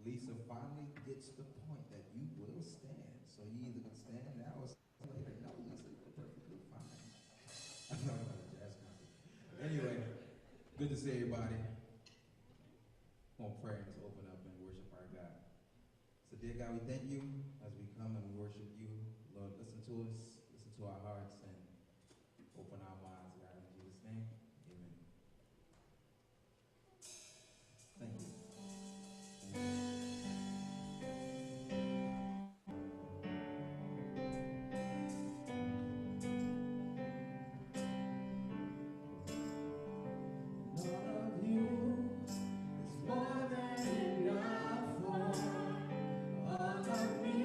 Lisa finally gets the point that you will stand. So you either can stand now or stand later. No, Lisa, you're perfectly fine. I'm talking about a jazz concert. Anyway, good to see everybody. On prayer and to open up and worship our God. So dear God, we thank you as we come and worship you. Lord, listen to us, listen to our hearts, and open our minds, God, in Jesus' name. Amen. Thank you. More than enough for all of me.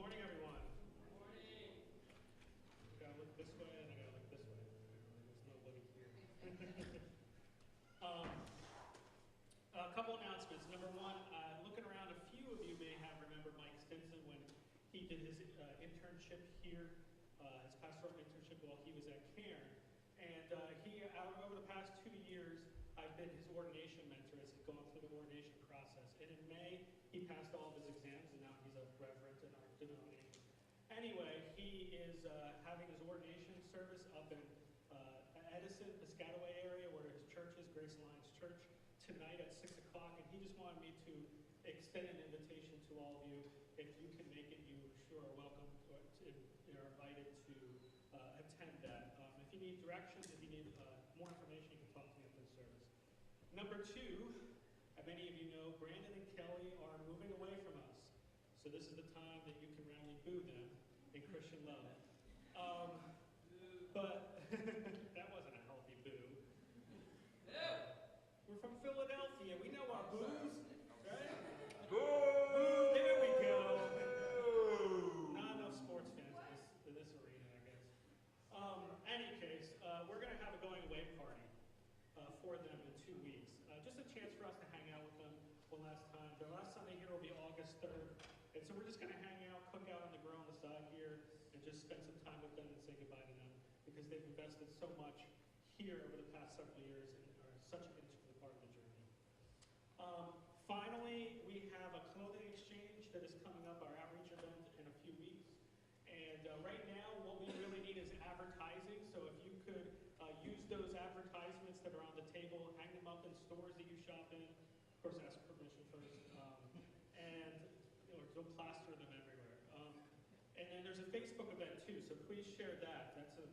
morning, everyone. Good morning. I gotta look this way and I gotta look this way. There's nobody here. A couple announcements. Number one, looking around, a few of you may have remembered Mike Stinson when he did his internship here, his pastoral internship while he was at Cairn. And over the past 2 years, I've been his ordination mentor as he's gone through the ordination process. And in May, he passed all of his exams, and now he's a reverend in our denomination. Anyway, he is having his ordination service up in Edison, Piscataway area, where his church is, Grace Alliance Church, tonight at 6 o'clock. And he just wanted me to extend an invitation to all of you. If you can make it, you sure are welcome you're invited to attend that. If you need directions, if you need more information, you can talk to me after the service. Number two, many of you know, Brandon and Kelly are moving away from us. So this is the time that you can roundly boo them in Christian love. But that wasn't a healthy boo. We're from Philadelphia. We know our boos, right? Boo! There we go. Not enough sports fans in this arena, I guess. Any case, we're going to have a going away party for them in 2 weeks. Just a chance for us to hang out with them one last time. Their last Sunday here will be August 3rd. And so we're just going to hang out, cook out on the grill on the side here, and just spend some time with them and say goodbye to them because they've invested so much here over the past several years and are such an integral part of the journey. Finally, we have a clothing exchange that is coming up, our outreach event, in a few weeks. And right now, what we really need is advertising. So if you could use those advertisements that are on the table, hang them up in stores that you shop in. Of course, ask permission first. And don't plaster them everywhere. And then there's a Facebook event too, so please share that. That's a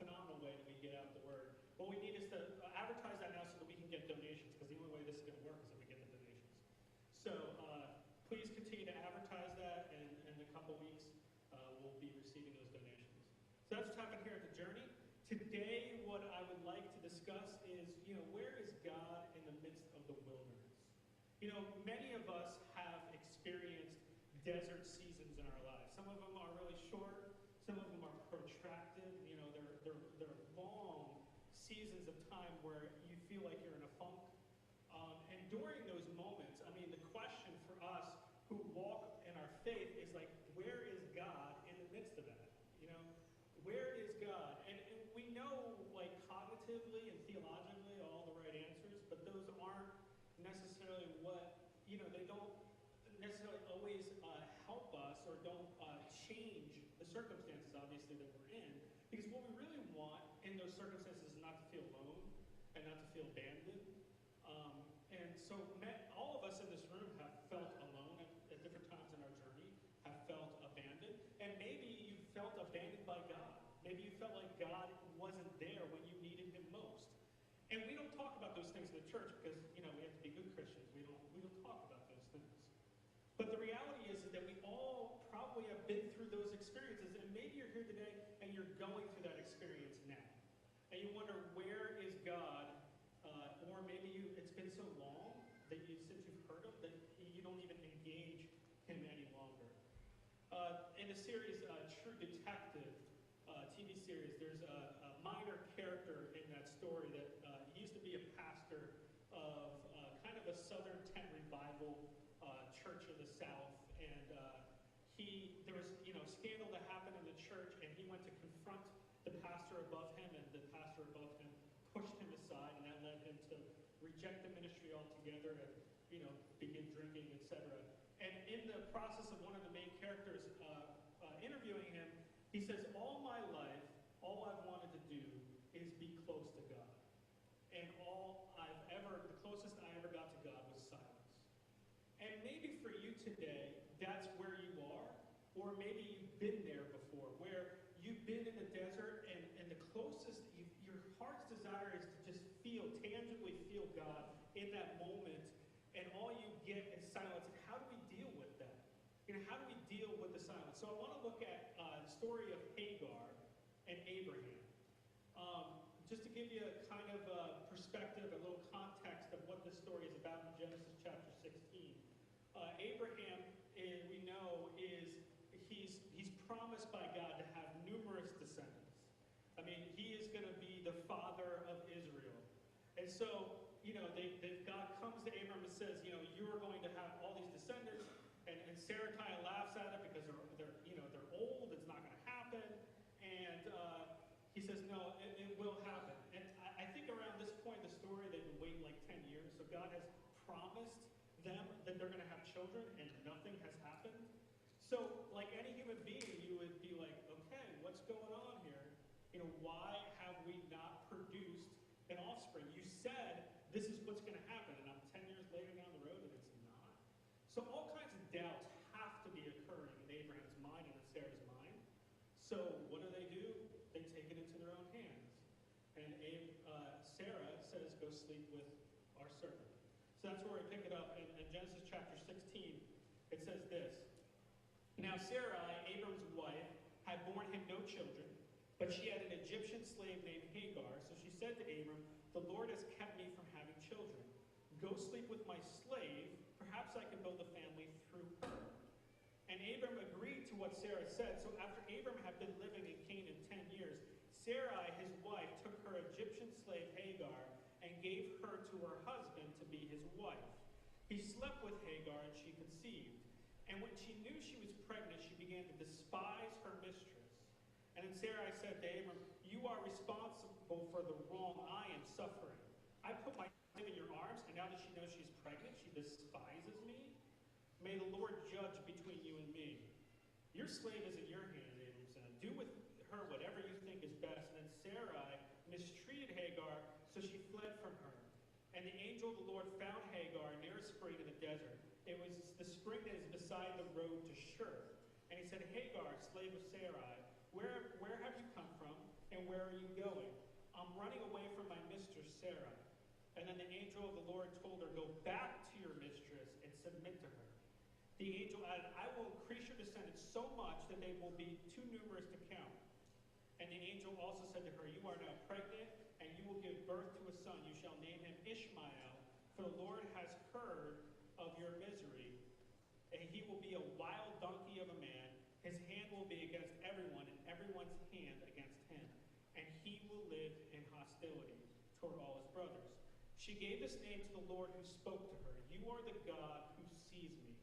phenomenal way that we get out the word. What we need is to advertise that now so that we can get donations, because the only way this is going to work is if we get the donations. So please continue to advertise that, and in a couple weeks we'll be receiving those donations. So that's what's happening here at the Journey. Today, what I would like to discuss is, where is God in the midst of the wilderness? Many of us have experienced desert seasons in our lives. Some of them are really short. Some of them are protracted. They're long seasons of time where you feel like you're in a funk. And during those moments, the question for us who walk in our faith is like, where is God in the midst of that? Where is God? And we know, like, cognitively and theologically all the right answers, but those aren't necessarily what, they don't necessarily always help us or don't change the circumstances, obviously, that we're in. Because what we really want in those circumstances is not to feel alone and not to feel abandoned. And so all of us in this room have felt alone at different times in our journey, have felt abandoned. And maybe you felt abandoned by God. Maybe you felt like God wasn't there when you needed him most. And we don't talk about those things in the church because, we have to be good Christians. We don't talk about those things. But the reality is that we all probably have been through those experiences. And maybe you're here today and you're going through that experience now. And you wonder, where is God? Or maybe it's been so long that since you've heard him that you don't even engage him any longer. In the series True Detective TV series, there's a minor character in that story that he used to be a pastor of kind of a Southern tent revival church in the South, and there was scandal that happened in the church, and he went to confront the pastor above him, and the pastor above him pushed him aside, and that led him to reject the ministry altogether and begin drinking, etc. And in the process of one of the main characters interviewing him, he says, all my life, all I've wanted to do is be close to God. And the closest I ever got to God was silence. And maybe for you today, that's where you are, or maybe you've been there before, where you've been in the desert and the closest, your heart's desire is to just tangibly feel God in that moment, and all you get is silence. And how do we deal with that? How do we deal with the silence? So I want to look at the story of Hagar and Abraham. Just to give you a kind of perspective, a little context of what this story is about in Genesis chapter 16. Abraham, we know, he so, God comes to Abram and says, you are going to have all these descendants, and Sarah kind of laughs at it because they're old, it's not going to happen, and he says, no, it will happen. And I think around this point in the story, they've been waiting like 10 years, so God has promised them that they're going to have children, and nothing has happened. So, like any human being, you would be like, okay, what's going on here? Why have we not produced an offspring? You said this is what's going to happen, and I'm 10 years later down the road, and it's not. So all kinds of doubts have to be occurring in Abraham's mind and in Sarah's mind. So what do? They take it into their own hands. And Sarah says, go sleep with our servant. So that's where we pick it up. In Genesis chapter 16, it says this. Now Sarai, Abram's wife, had borne him no children, but she had an Egyptian slave named Hagar. So she said to Abram, the Lord has kept me from having children. Go sleep with my slave. Perhaps I can build a family through her. And Abram agreed to what Sarah said. So after Abram had been living in Canaan 10 years, Sarai, his wife, took her Egyptian slave Hagar and gave her to her husband to be his wife. He slept with Hagar and she conceived. And when she knew she was pregnant, she began to despise her mistress. And then Sarai said to Abram, you are responsible for the wrong I am suffering. I put my slave in your arms, and now that she knows she's pregnant, she despises me. May the Lord judge between you and me. Your slave is in your hands, Abram said. Do with her whatever you think is best. And then Sarai mistreated Hagar, so she fled from her. And the angel of the Lord found Hagar near a spring in the desert. It was the spring that is beside the road to Shur. And he said, Hagar, slave of Sarai, where have you come from, and where are you going? I'm running away from my mistress Sarah. And then the angel of the Lord told her, go back to your mistress and submit to her. The angel added, I will increase your descendants so much that they will be too numerous to count. And the angel also said to her, you are now pregnant, and you will give birth to a son. You shall name him Ishmael, for the Lord has heard of your misery, and he will be a wild donkey of a man. His hand will be against everyone, and everyone's hand against him. And he will live in hostility toward all his brothers. She gave this name to the Lord who spoke to her. You are the God who sees me.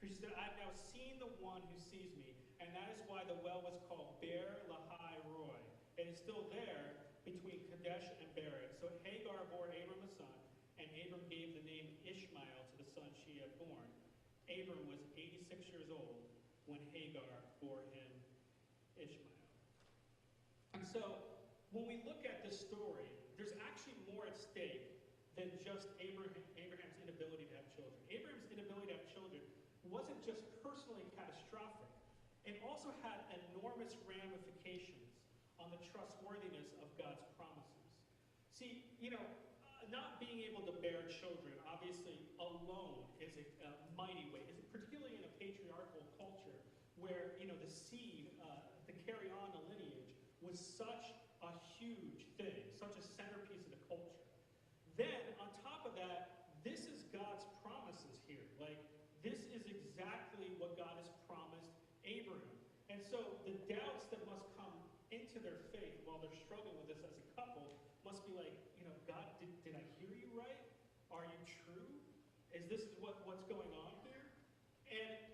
For she said, I have now seen the one who sees me, and that is why the well was called Beer Lahai Roi. It is still there between Kadesh and Bered. So Hagar bore Abram a son, and Abram gave the name Ishmael to the son she had born. Abram was 86 years old when Hagar bore him Ishmael. And so, when we look at this story, there's actually more at stake than just Abraham's inability to have children. Abraham's inability to have children wasn't just personally catastrophic. It also had enormous ramifications on the trustworthiness of God's promises. See, not being able to bear children, obviously, alone is a mighty weight, particularly in a patriarchal culture where, the seed, to carry on the lineage, was such a huge thing, such a centerpiece of the culture. Then, on top of that, this is God's promises here. This is exactly what God has promised Abraham. And so, the doubts that must come into their faith while they're struggling with this as a couple must be like, God, did I hear you right? Are you true? Is this what's going on here?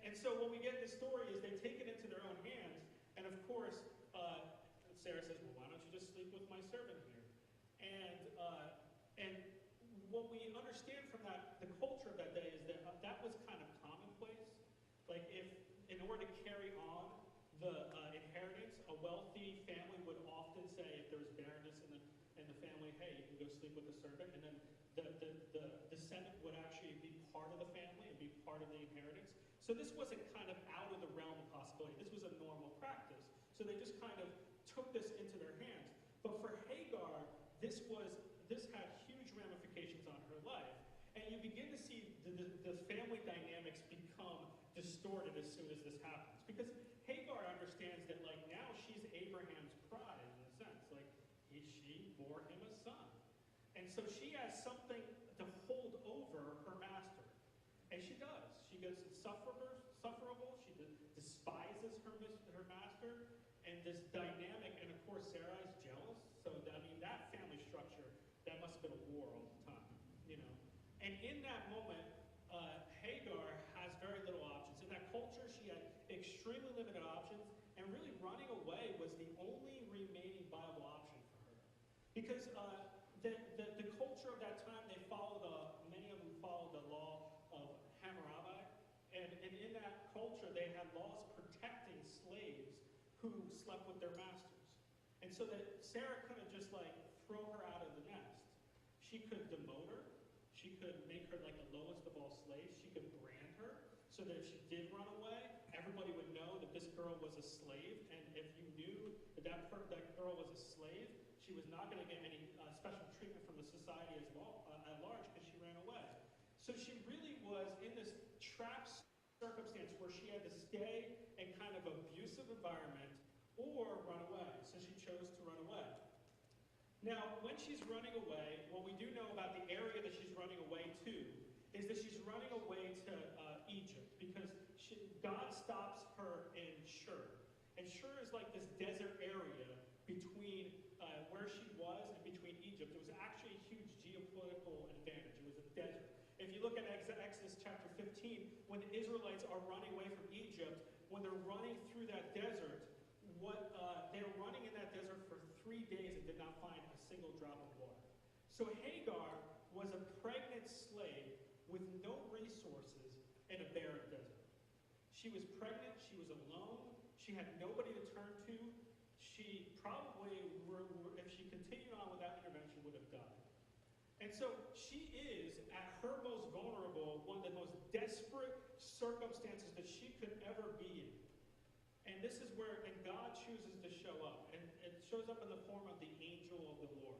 And so what we get in the story is they take it into their own hands, and of course, Sarah says, well, why don't you just sleep with my servant here? And what we understand from that, the culture of that day, is that that was kind of commonplace. Like if, in order to carry on the inheritance, a wealthy family would often say, if there was barrenness in the family, hey, you can go sleep with the servant, and then the descendant would actually be part of the family and be part of the inheritance. So this wasn't kind of out of the realm of possibility. This was a normal practice. So they just kind of took this into their hands. But for Hagar, this had huge ramifications on her life. And you begin to see the family dynamics become distorted as soon as this happens. Because Hagar understands that now she's Abraham's pride in a sense. She bore him a son. And so she has something to hold over her master. And she does. She gets insufferable. She despises her master. And this dynamic, and of course Sarah is jealous. So, that family structure, that must have been a war all the time. you know. And in that moment, Hagar has very little options. In that culture, she had extremely limited options, and really running away was the only remaining viable option for her. Because the culture of that time, they followed, many of them followed the law of Hammurabi, and in that culture, they had laws protecting slaves who slept with their masters. And so that Sarah couldn't just like throw her out of the nest. She could demote her. She could make her like the lowest of all slaves. She could brand her so that if she did run away, everybody would know that this girl was a slave. And if you knew that that girl was a slave, she was not going to get any special treatment from the society at large because she ran away. So she really was in this trapped circumstance where she had to stay in kind of abusive environment or run away. So she chose to run away. Now, when she's running away, what we do know about the area that she's running away to is that she's running away to Egypt because God stops her in Shur. And Shur is like this desert area between where she was and between Egypt. It was actually a huge geopolitical advantage. It was a desert. If you look at Exodus chapter 15, when the Israelites are running away from Egypt, when they're running through that desert, they were running in that desert for 3 days and did not find a single drop of water. So Hagar was a pregnant slave with no resources in a barren desert. She was pregnant, she was alone, she had nobody to turn to. She probably, if she continued on without intervention, would have died. And so she is, at her most vulnerable, one of the most desperate circumstances that she could ever be in. And this is where God chooses to show up. And it shows up in the form of the angel of the Lord.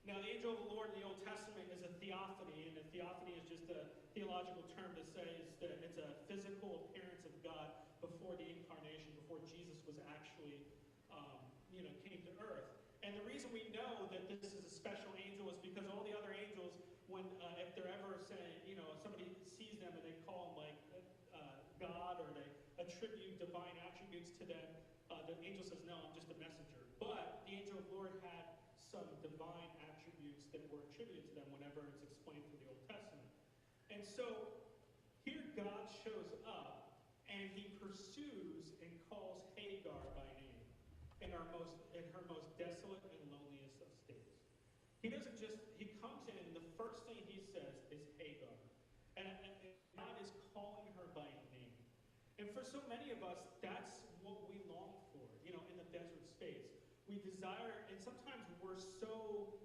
Now, the angel of the Lord in the Old Testament is a theophany. And a theophany is just a theological term to say that it's a physical appearance of God before the incarnation, before Jesus was actually, came to earth. And the reason we know that this is a special angel is because all the other angels, when if they're ever saying, somebody sees them and they call them like God, or they attribute divine attributes to them, the angel says, no, I'm just a messenger. But the angel of the Lord had some divine attributes that were attributed to them whenever it's explained through the Old Testament. And so here God shows up and he pursues and calls Hagar by name in her most desolate and loneliest of states. He comes in and the first thing he says is Hagar. And God is calling her by name. And for so many of us, that's what we long for, in the desert space. We desire, and sometimes we're so,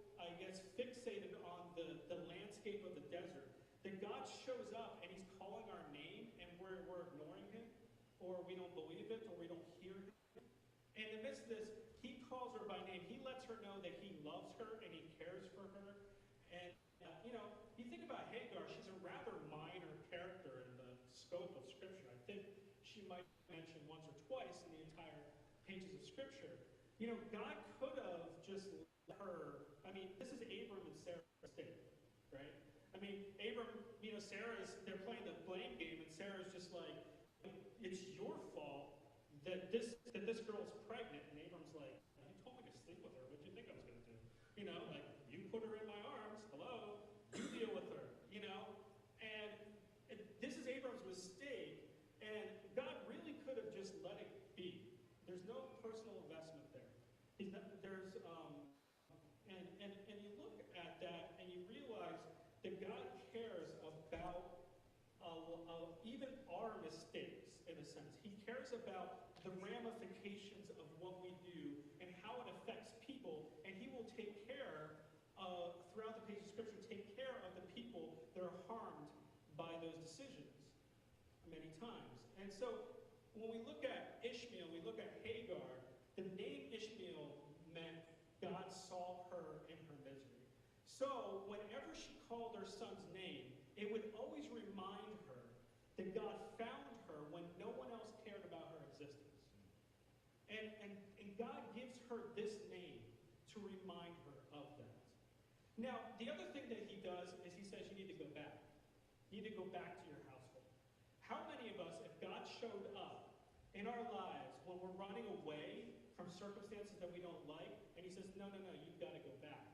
fixated on the landscape of the desert, that God shows up and he's calling our name and we're ignoring him, or we don't believe it, or we don't hear him. And in the midst of this, he calls her by name. He lets her know that he loves her and he cares for her. And, you think about Hagar, she's a rather minor character in the scope of Scripture. I think she might be mentioned once or twice in the entire pages of Scripture. God could have just let her, this is Abram and Sarah's estate, right? Abram, they're playing the blame game, and Sarah's just like, it's your fault that this girl's pregnant. And Abram's like, you told me to sleep with her. What do you think I was going to do? You put her in my arms. Hello. You deal with her. And this is Abram's mistake. And God really could have just let it be. There's no personal investment there. And you look at that and you realize that God cares about even our mistakes, in a sense. He cares about the ramifications of what we do and how it affects people, and he will take care throughout the pages of Scripture, take care of the people that are harmed by those decisions many times. And so when we look at Ishmael, we look at Hagar, the name Ishmael meant God saw her in her misery. So whenever she called her son's name, it would always remind her that God found her when no one else cared about her existence. And God gives her this name to remind her of that. Now, the other thing that he does is he says you need to go back. You need to go back to your household. How many of us, if God showed up in our lives when we're running away from circumstances that we don't like, and he says, no, you've got to go back,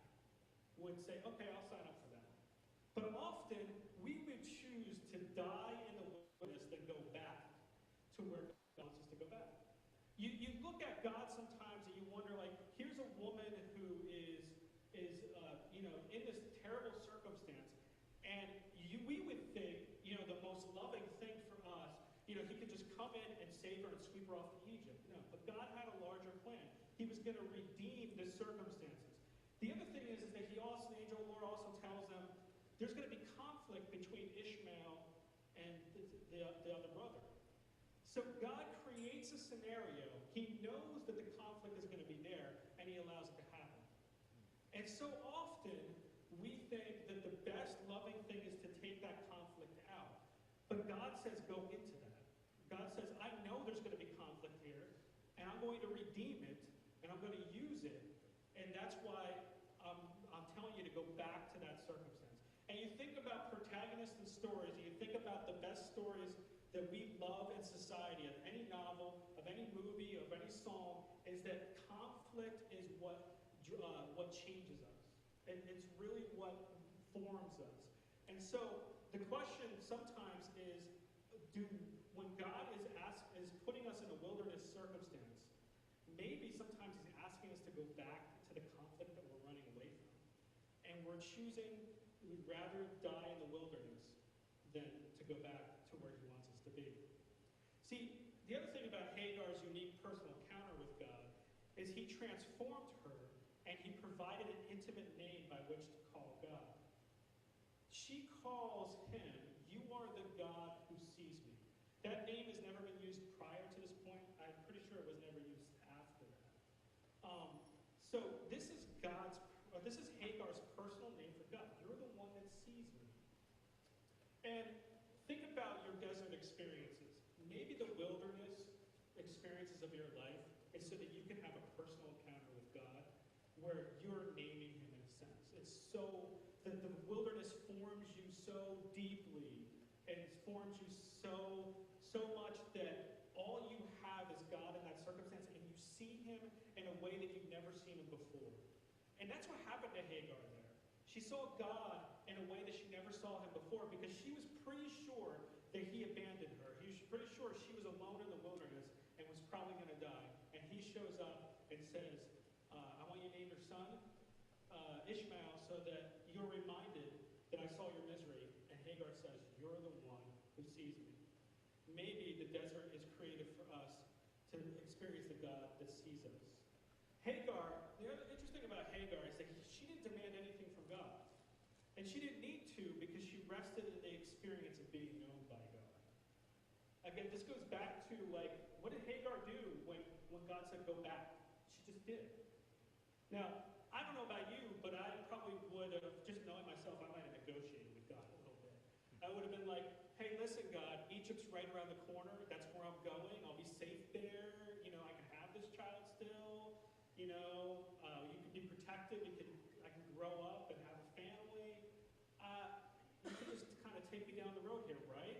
would say, okay, I'll sign up for that. But often, we would choose to die in the wilderness than go back to where God wants us to go back. You look at God sometimes and you wonder, like, here's a woman who is in this terrible circumstance, and we would think, the most loving thing for us, he could just come in and save her and sweep her off to Egypt. No, but God had a larger plan. He was going to redeem the circumstances. The other thing is that the angel of the Lord also tells them there's going to be conflict between Ishmael and the other brother. So God creates a scenario. He knows that the conflict is going to be there, and he allows it to happen. And so often, we think that the best loving thing is to take that conflict out. But God says, go into that. God says, I know there's going to be conflict here, and I'm going to redeem it, and I'm going to use it. And that's why I'm telling you to go back to that circumstance. And you think about protagonists and stories, and you think about the best stories that we love in society, of any novel, of any movie, of any song, is that conflict is what changes us. And it's really what forms us. And so the question sometimes is, when God is putting us in a wilderness circumstance, maybe sometimes he's asking us to go back to the conflict that we're running away from. And we're choosing, we'd rather die in the wilderness than to go back to where he wants us to be. See, the other thing about Hagar's unique personal encounter with God is he transformed her and he provided an intimate name by which to call God. She calls him, you are the God who sees me. That name has never been used prior to this point. I'm pretty sure it was never used after that. So this is Hagar's personal name for God. You're the one that sees me. And think about your desert experiences. Maybe the wilderness experiences of your life is so that you can have a personal encounter with God where you're naming him in a sense. It's so that the wilderness forms you so deeply and it forms you so much that all you have is God in that circumstance, and you see him in a way that you've never seen him before. And that's what happened to Hagar there. She saw God in a way that she never saw him before because she was pretty sure that he abandoned her. He was pretty sure she was alone in the wilderness and was probably going to die. And he shows up and says, I want you to name your son Ishmael so that you're reminded that I saw your misery. And Hagar says, you're the one who sees me. Maybe the desert is created for us to experience the God that sees us. Hagar, the other interesting about Hagar is that she didn't demand anything from God. And she didn't need to because she rested in the experience of being known by God. Again, this goes back to, like, what did Hagar do when God said, go back? She just did. Now, I don't know about you, but I probably would have, just knowing myself, I might have negotiated with God a little bit. I would have been like, hey, listen, God, Egypt's right around the corner. That's where I'm going. I'll be safe there. I can have this child still. You can be protected. I can grow up and have a family. You can just kind of take me down the road here, right?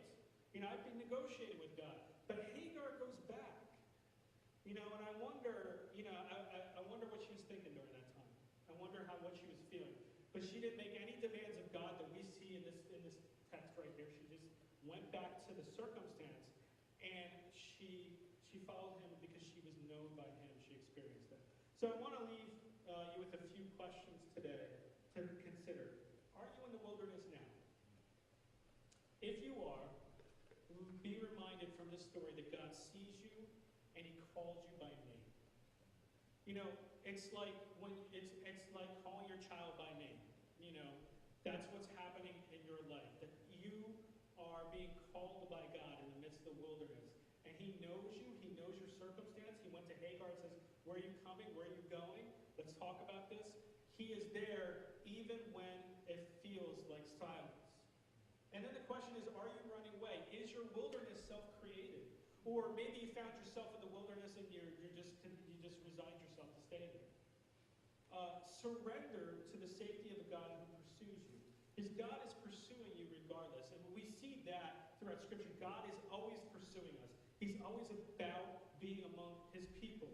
I've been negotiating with God. But Hagar goes back. And I wonder, I wonder what she was thinking during that time. I wonder what she was feeling. But she didn't make any demands of God that we see in this text right here. She just went back to the circumstance, and she followed him because she was known by him. She experienced that. So I want to leave you with a few questions today to consider. Are you in the wilderness now? If you are, be reminded from this story that God sees you and he calls you by name. It's like it's like calling your child by name. That's what's happening in your life. That you are being called by God in the midst of the wilderness. And he knows you, he knows your circumstance. He went to Hagar and says, where are you coming? Where are you going? Let's talk about this. He is there even when it feels like silence. And then the question is, are you running away? Is your wilderness self-created? Or maybe you found yourself in the wilderness and you just resigned yourself to stay there. Surrender to the safety of the God who pursues you. Because God is pursuing you regardless. And we see that throughout Scripture. God is always pursuing us. He's always about being among his people.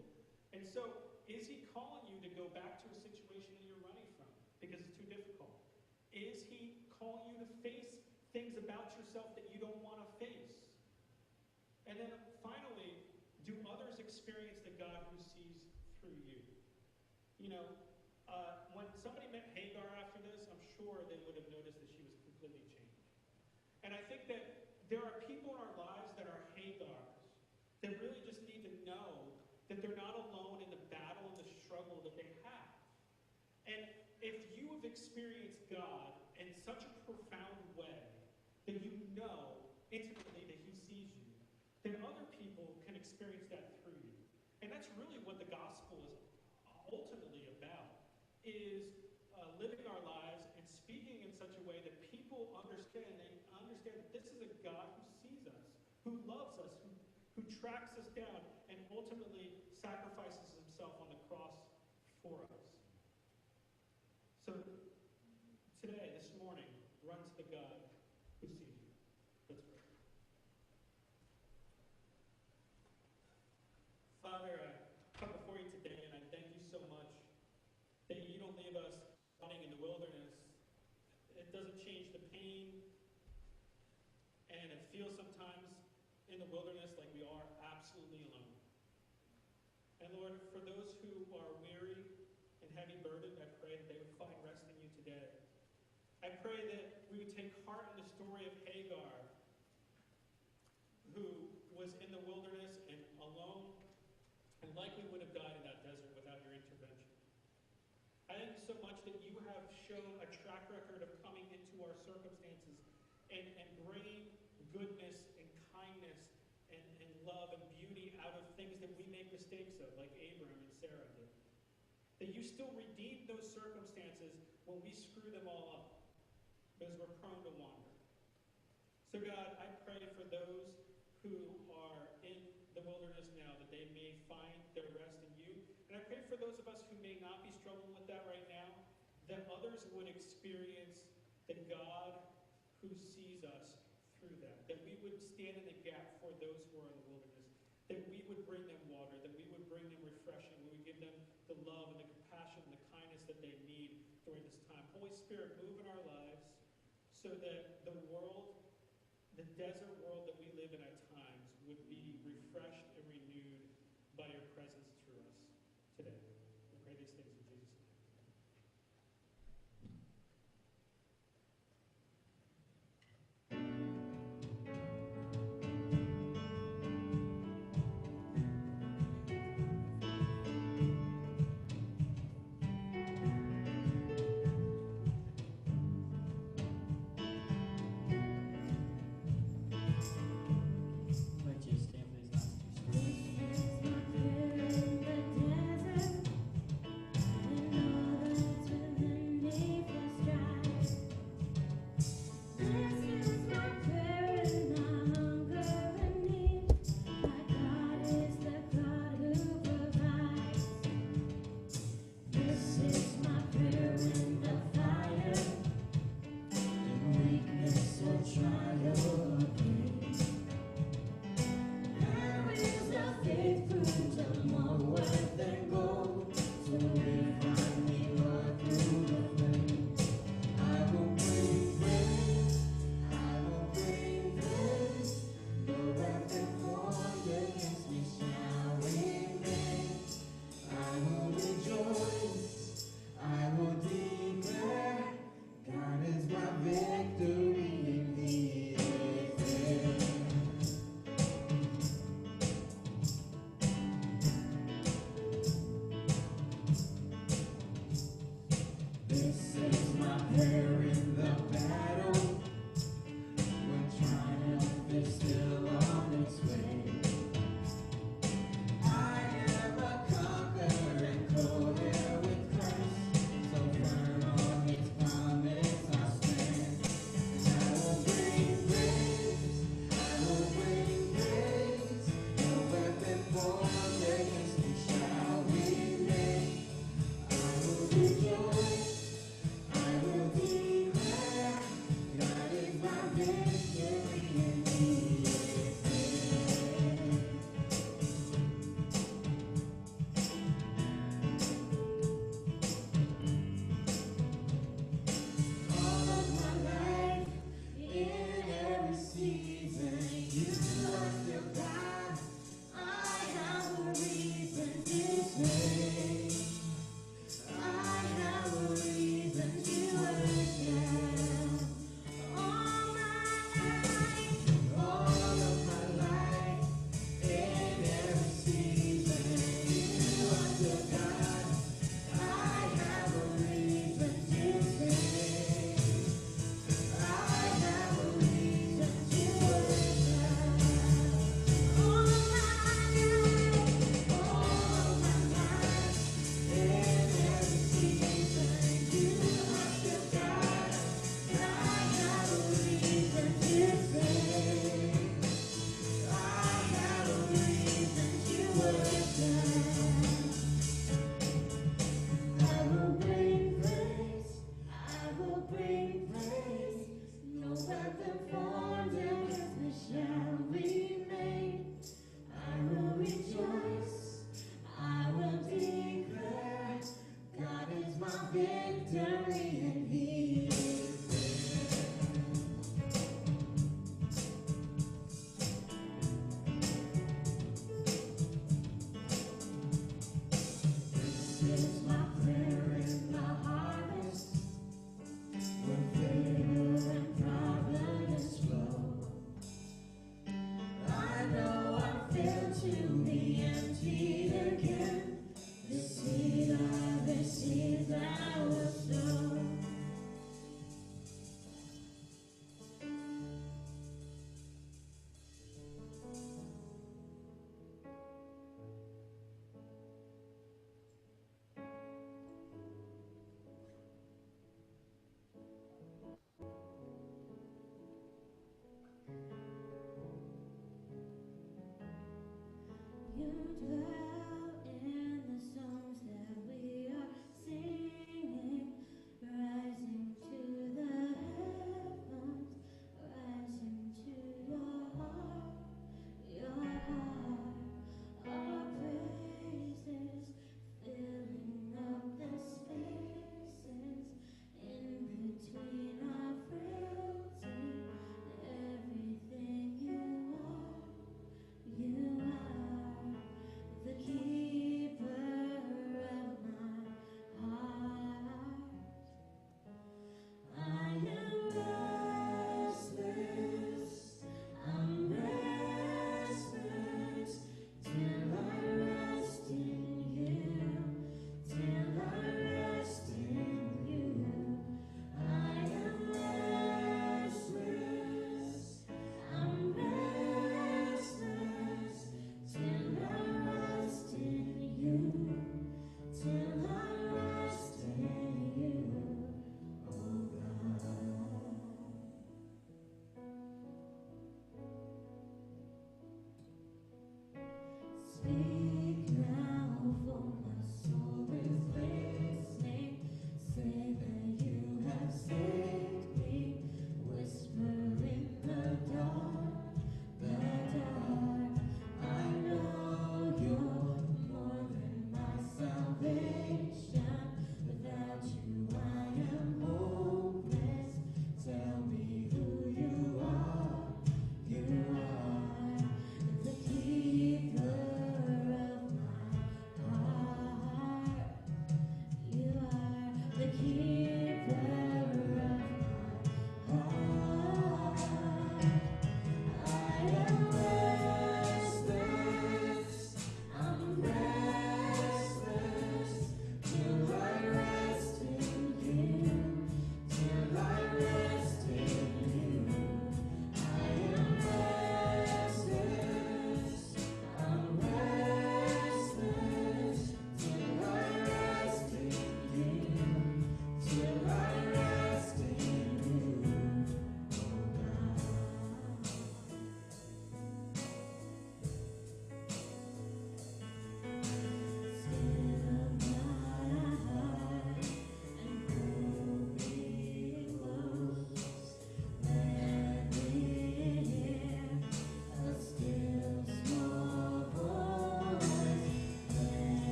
And so, is he calling you to go back to a situation that you're running from because it's too difficult? Is he calling you to face things about yourself that you don't want to face. And then finally, do others experience the God who sees through you? You know, when somebody met Hagar after this, I'm sure they would have noticed that she was completely changed. And I think that there are people in our lives that are Hagars that really just need to know that they're not alone in the battle and the struggle that they have. And if you have experienced God in such a profound way that you know intimately that he sees you, then other people can experience that through you. And that's really what the gospel is ultimately about, is living our lives and speaking in such a way that people understand. They understand that this is a God who sees us, who loves us, who tracks us down, and ultimately sacrifices himself on the cross for us. So today, this morning, run to the God who sees you. Let's pray. Father, I come before you today, and I thank you so much that you don't leave us running in the wilderness. It doesn't change the pain, and it feels sometimes in the wilderness like we are absolutely alone. And Lord, for those who are weary and heavy burdened, I pray that they would find rest in you today. I pray that we would take heart in the story of Hagar, who was in the wilderness and alone, and likely would have died in that desert without your intervention. I thank you so much that you have shown a track record of coming into our circumstances and bringing goodness and kindness and love and beauty out of things that we make mistakes of, like Abraham and Sarah did. That you still redeem those circumstances when we screw them all up, because we're prone to wander. So God, I pray for those who are in the wilderness now, that they may find their rest in you. And I pray for those of us who may not be struggling with that right now, that others would experience the God who sees us through that. That we would stand in the gap for those who are in the wilderness. That we would bring them water. That we would bring them refreshing. We would give them the love and the compassion and the kindness that they need during this time. Holy Spirit, move in our lives so that the world, the desert world that we live in at times, would be refreshed and renewed by your presence through us today. We pray these things in Jesus' name.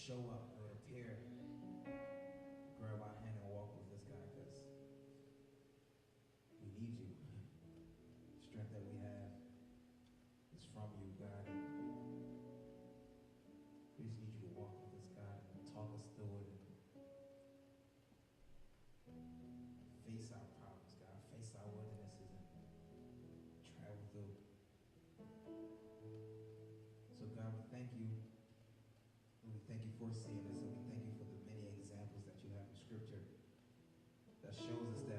show up, Lord, appear, grab our hand and walk with us, God, because we need you. The strength that we have is from you, God. And we just need you to walk with us, God, and talk us through it and face our problems, God, face our wildernesses and travel through. So God, we thank you. And we thank you for seeing us, and we thank you for the many examples that you have in Scripture that shows us that